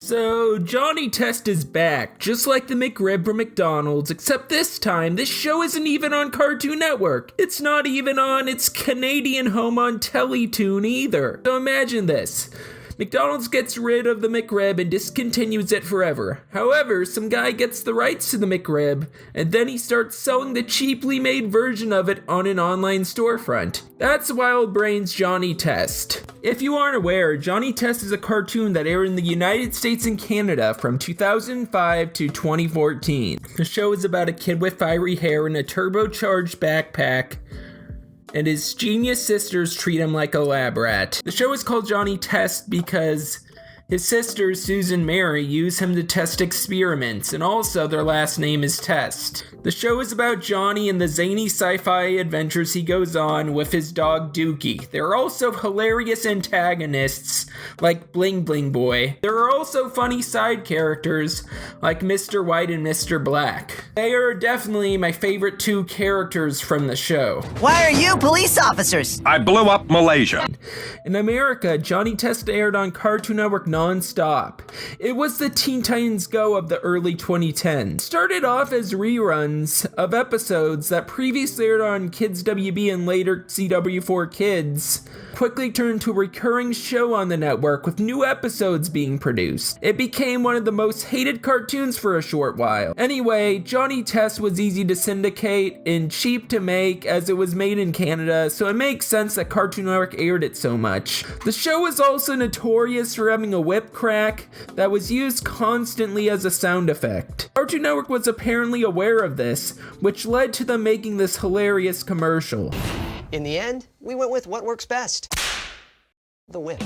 So, Johnny Test is back, just like the McRib from McDonald's, except this time, this show isn't even on Cartoon Network. It's not even on its Canadian home on Teletoon either. So imagine this. McDonald's gets rid of the McRib and discontinues it forever. However, some guy gets the rights to the McRib, and then he starts selling the cheaply made version of it on an online storefront. That's Wild Brain's Johnny Test. If you aren't aware, Johnny Test is a cartoon that aired in the United States and Canada from 2005 to 2014. The show is about a kid with fiery hair and a turbocharged backpack, and his genius sisters treat him like a lab rat. The show is called Johnny Test because his sisters, Susan and Mary, use him to test experiments, and also their last name is Test. The show is about Johnny and the zany sci-fi adventures he goes on with his dog Dookie. There are also hilarious antagonists like Bling Bling Boy. There are also funny side characters like Mr. White and Mr. Black. They are definitely my favorite two characters from the show. Why are you police officers? I blew up Malaysia. In America, Johnny Test aired on Cartoon Network non-stop. It was the Teen Titans Go of the early 2010s. It started off as reruns of episodes that previously aired on Kids WB and later CW4 Kids, quickly turned to a recurring show on the network with new episodes being produced. It became one of the most hated cartoons for a short while. Anyway, Johnny Test was easy to syndicate and cheap to make as it was made in Canada, so it makes sense that Cartoon Network aired it so much. The show was also notorious for having a whip crack that was used constantly as a sound effect. Cartoon Network was apparently aware of this, which led to them making this hilarious commercial. In the end, we went with what works best. The whip.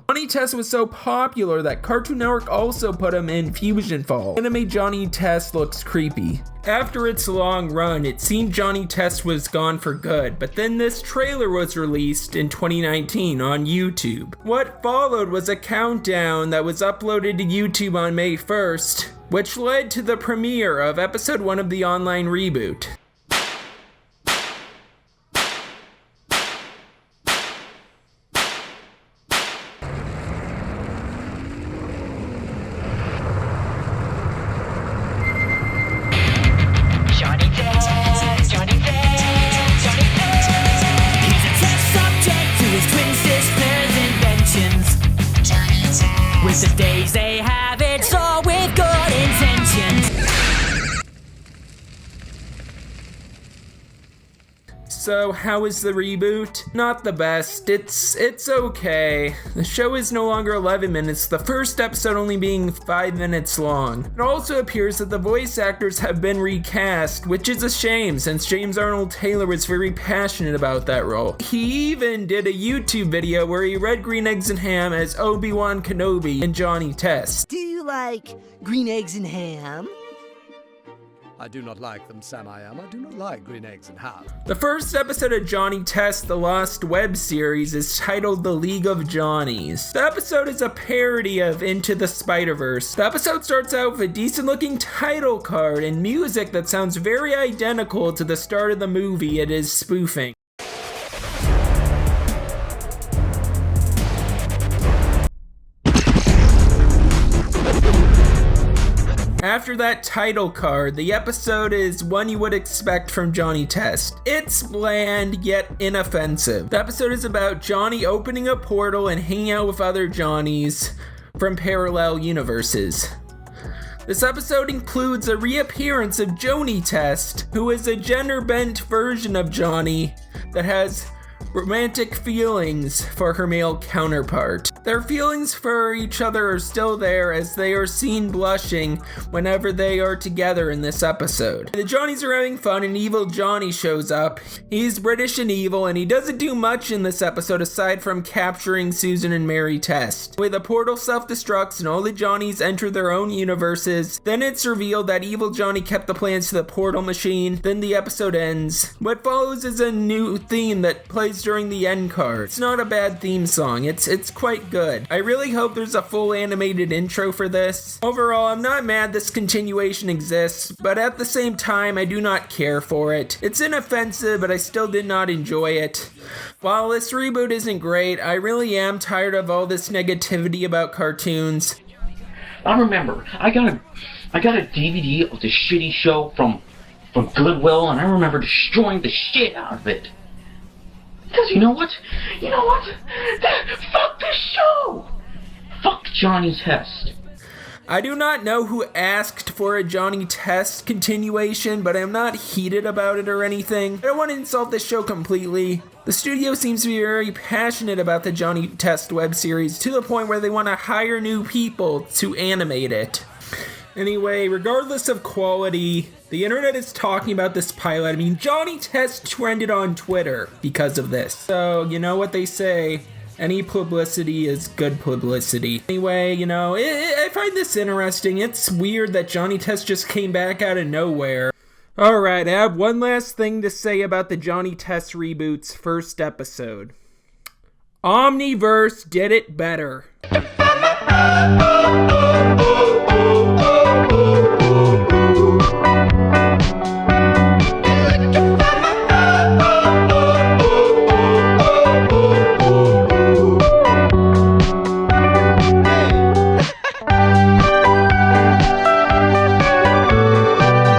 Johnny Test was so popular that Cartoon Network also put him in Fusion Fall. Anime Johnny Test looks creepy. After its long run, it seemed Johnny Test was gone for good, but then this trailer was released in 2019 on YouTube. What followed was a countdown that was uploaded to YouTube on May 1st, which led to the premiere of episode 1 of the online reboot. With the days they have, it's all with good intentions. So how is the reboot? Not the best. It's okay. The show is no longer 11 minutes, the first episode only being 5 minutes long. It also appears that the voice actors have been recast, which is a shame since James Arnold Taylor was very passionate about that role. He even did a YouTube video where he read Green Eggs and Ham as Obi-Wan Kenobi in Johnny Test. Do you like green eggs and ham? I do not like them, Sam I am. I do not like green eggs and ham. The first episode of Johnny Test, the Lost web series, is titled The League of Johnnies. The episode is a parody of Into the Spider-Verse. The episode starts out with a decent-looking title card and music that sounds very identical to the start of the movie it is spoofing. After that title card, the episode is one you would expect from Johnny Test. It's bland, yet inoffensive. The episode is about Johnny opening a portal and hanging out with other Johnnies from parallel universes. This episode includes a reappearance of Joni Test, who is a gender-bent version of Johnny that has romantic feelings for her male counterpart. Their feelings for each other are still there as they are seen blushing whenever they are together in this episode. The Johnnies are having fun and evil Johnny shows up. He's British and evil and he doesn't do much in this episode aside from capturing Susan and Mary Test. When the portal self-destructs and all the Johnnies enter their own universes, then it's revealed that evil Johnny kept the plans to the portal machine. Then the episode ends. What follows is a new theme that plays plays during the end card. It's not a bad theme song. It's quite good. I really hope there's a full animated intro for this. Overall, I'm not mad this continuation exists, but at the same time, I do not care for it. It's inoffensive, but I still did not enjoy it. While this reboot isn't great, I really am tired of all this negativity about cartoons. I remember, I got a DVD of the shitty show from Goodwill, and I remember destroying the shit out of it. Because you know what? Fuck this show! Fuck Johnny Test. I do not know who asked for a Johnny Test continuation, but I'm not heated about it or anything. I don't want to insult this show completely. The studio seems to be very passionate about the Johnny Test web series to the point where they want to hire new people to animate it. Anyway, regardless of quality, the internet is talking about this pilot. I mean, Johnny Test trended on Twitter because of this. So, you know what they say. Any publicity is good publicity. Anyway, I find this interesting. It's weird that Johnny Test just came back out of nowhere. Alright, I have one last thing to say about the Johnny Test reboot's first episode. Omniverse did it better.